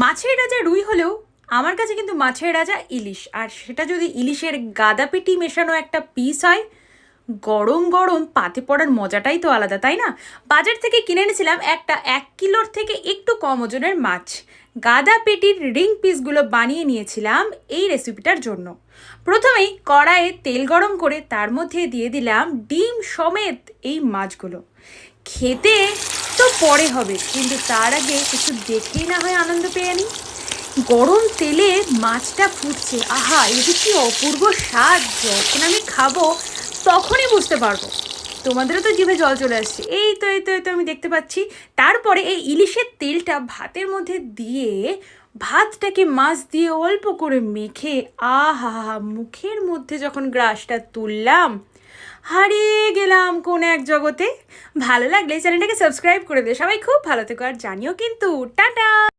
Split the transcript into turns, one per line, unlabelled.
মাছের রাজা রুই হলেও আমার কাছে কিন্তু মাছের রাজা ইলিশ, আর সেটা যদি ইলিশের গাদাপিটি মেশানো একটা পিস হয়, গরম গরম পাতে পড়ার মজাটাই তো আলাদা, তাই না? বাজার থেকে কিনে এনেছিলাম একটা 1 কিলোর থেকে একটু কম ওজনের মাছ। গাদা পেটির রিং পিসগুলো বানিয়ে নিয়েছিলাম এই রেসিপিটার জন্য। প্রথমেই কড়াইয়ে তেল গরম করে তার মধ্যে দিয়ে দিলাম ডিম সমেত এই মাছগুলো। খেতে তো পরে হবে, কিন্তু তার আগে একটু দেখেই না হয় আনন্দ পেয়ে নিই। গরম তেলে মাছটা ফুটছে, আহা এ যে কি অপূর্ব স্বাদ! যখন আমি খাবো তখনই বুঝতে পারবো। তোমাদেরও তো জিভে জল চলে আসছে। এই তো আমি দেখতে পাচ্ছি। তারপরে এই ইলিশের তেলটা ভাতের মধ্যে দিয়ে ভাতটাকে মাছ দিয়ে অল্প করে মেখে আহা, মুখের মধ্যে যখন গ্রাসটা তুললাম, হারিয়ে গেলাম কোন এক জগতে। ভালো লাগলে চ্যানেলটাকে সাবস্ক্রাইব করে দে। সবাই খুব ভালো থেকো, আর জানিও কিন্তু। টাটা।